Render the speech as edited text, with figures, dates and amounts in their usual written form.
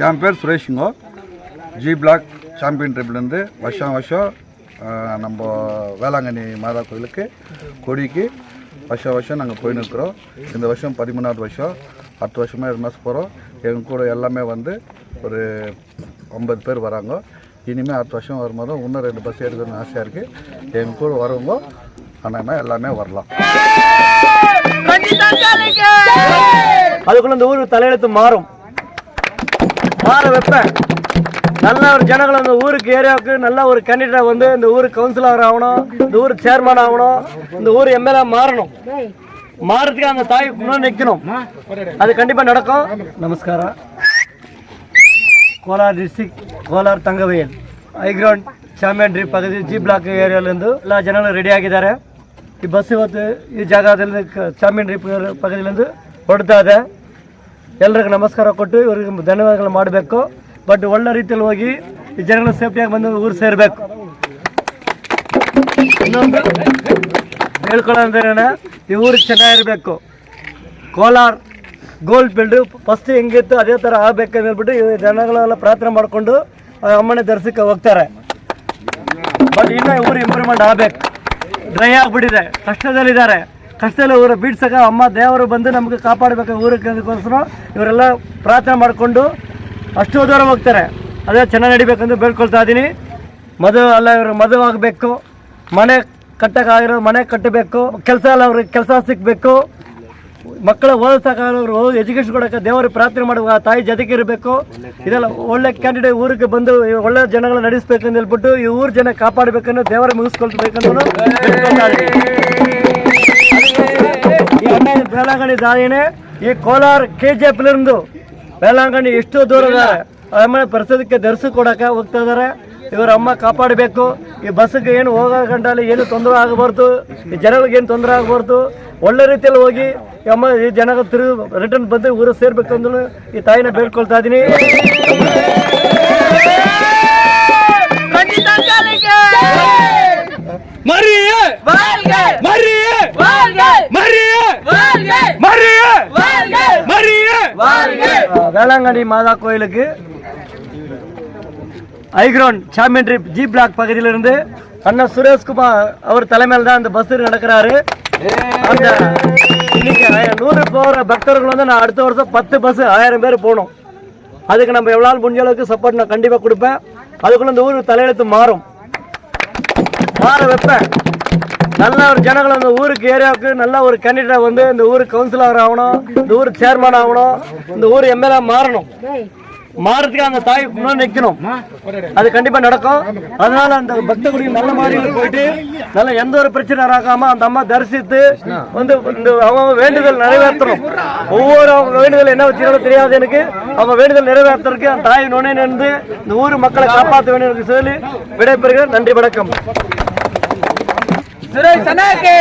என் பேர் சுரேஷுங்க. G block champion ட்ரிப்லேருந்து வருஷம் நம்ம வேளாங்கண்ணி மாதா கோயிலுக்கு கொடிக்கு வருஷம் நாங்கள் போயின்னு இருக்கிறோம். இந்த வருஷம் 13வது வருஷம். அடுத்த வருஷமே 2 மாதம் போகிறோம். எங்கள் கூட எல்லாமே வந்து ஒரு 50 பேர் வராங்க. இனிமேல் அடுத்த வருஷம் வரும்போது இன்னும் 2 பஸ் எடுக்கணும்னு ஆசையாக இருக்குது. எங்கள் கூட வரவங்க ஆனால் எல்லாமே வரலாம். அதுக்குள்ள இந்த ஊருக்கு தலையெழுத்து மாற வைப்பேன். நல்ல ஒரு ஜனங்கள் அந்த ஊருக்கு ஏரியாவுக்கு நல்ல ஒரு கேண்டிடேட் வந்து இந்த ஊருக்கு கவுன்சிலர் ஆகணும், இந்த ஊருக்கு சேர்மன் ஆகணும், இந்த ஊர் எம்எல்ஏ மாறதுக்கு அந்த தாய் நிற்கணும். அது கண்டிப்பாக நடக்கும். ನಮಸ್ಕಾರ. Kolar district Kolar Thangavayal high ground champion reef ಪಕ್ಕದ ಜಿ ಬ್ಲಾಕ್ ಏರಿಯಾಲಿಂದು ಎಲ್ಲ ಜನಗಳು ರೆಡಿ ಆಗಿದ್ದಾರೆ. ಈ ಬಸ್ ಇವತ್ತು ಈ ಜಾಗದಲ್ಲಿ ಚಾಂಪಿಯನ್ ಡ್ರಿಪ್ ಪಕ್ಕದಲ್ಲಿಂದು ಹೊರಡ್ತಾ ಇದೆ. ಎಲ್ರಿಗೂ ನಮಸ್ಕಾರ ಕೊಟ್ಟು ಇವರಿಗೆ ಧನ್ಯವಾದಗಳು ಮಾಡಬೇಕು. ಬಟ್ ಒಳ್ಳೆ ರೀತಿಯಲ್ಲಿ ಹೋಗಿ ಈ ಜನಗಳು ಸೇಫ್ಟಿಯಾಗಿ ಬಂದು ಊರು ಸೇರಬೇಕು. ಇನ್ನೊಂದು ಹೇಳ್ಕೊಳ್ಳೋದೇನ, ಈ ಊರಿಗೆ ಚೆನ್ನಾಗಿರಬೇಕು. ಕೋಲಾರ ಗೋಲ್ಡ್ ಫೀಲ್ಡು ಫಸ್ಟ್ ಹೆಂಗಿತ್ತು ಅದೇ ಥರ ಆಗಬೇಕಂತ ಹೇಳ್ಬಿಟ್ಟು ಈ ಜನಗಳೆಲ್ಲ ಪ್ರಾರ್ಥನೆ ಮಾಡಿಕೊಂಡು ಅಮ್ಮನೆ ದರ್ಶಕ್ಕೆ ಹೋಗ್ತಾರೆ. ಬಟ್ ಇನ್ನೂ ಊರು ಇಂಪ್ರೂವ್ಮೆಂಟ್ ಆಗಬೇಕು. ಡ್ರೈ ಆಗಿಬಿಟ್ಟಿದೆ, ಕಷ್ಟದಲ್ಲಿದ್ದಾರೆ. ಕಷ್ಟದಲ್ಲಿ ಊರು ಬೀಡ್ಸಕ್ಕೆ ಅಮ್ಮ ದೇವರು ಬಂದು ನಮಗೆ ಕಾಪಾಡಬೇಕು ಊರಿಗೋಸ್ಕರ ಇವರೆಲ್ಲ ಪ್ರಾರ್ಥನೆ ಮಾಡಿಕೊಂಡು ಅಷ್ಟು ದೂರ ಹೋಗ್ತಾರೆ. ಅದೇ ಚೆನ್ನಾಗಿ ನಡಿಬೇಕಂತ ಬೇಡ್ಕೊಳ್ತಾ ಇದ್ದೀನಿ. ಇವರು ಮದುವೆ ಆಗಬೇಕು, ಮನೆ ಕಟ್ಟಕ್ಕಾಗಿರೋ ಮನೆ ಕಟ್ಟಬೇಕು, ಕೆಲಸ ಎಲ್ಲ ಅವ್ರಿಗೆ ಕೆಲಸ ಸಿಗಬೇಕು, ಮಕ್ಕಳ ಓದಿಸೋಕ್ಕಾಗೋರು ಎಜುಕೇಷನ್ ಕೊಡೋಕ್ಕೆ ದೇವರಿಗೆ ಪ್ರಾರ್ಥನೆ ಮಾಡುವ ತಾಯಿ ಜೊತೆಗೆ ಇರಬೇಕು. ಇದೆಲ್ಲ ಒಳ್ಳೆ ಕ್ಯಾಂಡಿಡೇಟ್ ಊರಿಗೆ ಬಂದು ಒಳ್ಳೆ ಜನಗಳ ನಡೆಸಬೇಕಂತ ಹೇಳ್ಬಿಟ್ಟು ಈ ಊರು ಜನ ಕಾಪಾಡಬೇಕಂದ್ರೆ ದೇವರ ಮುಗಿಸ್ಕೊಳ್ಬೇಕಂತ ಈ ಬೇಲಾಂಗಣಿ ದಾರಿನೇ ಈ ಕೋಲಾರ KGF ಬೇಲಾಂಗಣಿ ಎಷ್ಟು ದೂರ ಇದ್ದಾರೆ. ಆಮೇಲೆ ಪರಿಸರಕ್ಕೆ ಧರಿಸಿ ಕೊಡೋಕೆ ಹೋಗ್ತಾ ಇದ್ದಾರೆ. ಇವರ ಅಮ್ಮ ಕಾಪಾಡಬೇಕು. ಈ ಬಸ್ಸಿಗೆ ಏನು ಹೋಗೋ ಗಂಟಲ್ಲಿ ಏನು ತೊಂದರೆ ಆಗಬಾರ್ದು, ಈ ಜನಗಳಿಗೆ ಏನು ತೊಂದರೆ ಆಗಬಾರ್ದು. ಒಳ್ಳೆ ರೀತಿಯಲ್ಲಿ ಹೋಗಿ ಅಮ್ಮ ಈ ಜನಗಳು ರಿಟರ್ನ್ ಬಂದು ಊರು ಸೇರ್ಬೇಕಂದ್ರೂ ಈ ತಾಯಿನ ಬೇಡ್ಕೊಳ್ತಾ ಇದ್ದೀನಿ. வேளாங்கண்ணி மாதா கோயிலுக்கு High Ground champion trip G block பகுதியிலிருந்து அண்ணா சுரேஷ்குமார் அவர் தலைமையில் தான் அந்த பஸ் நடக்கிறாரு. அந்த இன்னைக்கு 100 போகிற பக்தர்கள் வந்து நான் அடுத்த வருஷம் 10 பஸ் 1000 பேர் போகணும். அதுக்கு நம்ம எவ்வளோ முடிஞ்ச அளவுக்கு சப்போர்ட் நான் கண்டிப்பாக கொடுப்பேன். அதுக்குள்ள இந்த ஊருக்கு தலையெழுத்து மாற வைப்பேன். நல்ல ஒரு ஜனங்கள் அந்த ஊருக்கு ஏரியாவுக்கு நல்ல ஒரு கேண்டிடேட் வந்து இந்த ஊருக்கு கவுன்சிலர் ஆகணும், இந்த ஊருக்கு சேர்மன் ஆகணும், இந்த ஊர் எம்எல்ஏ மாறதுக்கு அந்த தாய் நிற்கணும். அது கண்டிப்பாக நடக்கும். அதனால அந்த பக்த குடி நல்ல மாதிரி போயிட்டு நல்ல எந்த ஒரு பிரச்சனை ஆகாம அந்த அம்மா தரிசித்து வந்து அவங்க வேண்டுதல் நிறைவேற்றணும். ஒவ்வொரு அவங்க வேண்டுதல் என்ன வச்சுருந்தோ தெரியாது எனக்கு. அவங்க வேண்டுதல் நிறைவேற்றுறதுக்கு அந்த தாய் நுணை நின்று இந்த ஊர் மக்களை காப்பாற்ற வேண்டும் சொல்லி விடைபெறுகிறேன். நன்றி, வணக்கம். సురేష్ అన్నకి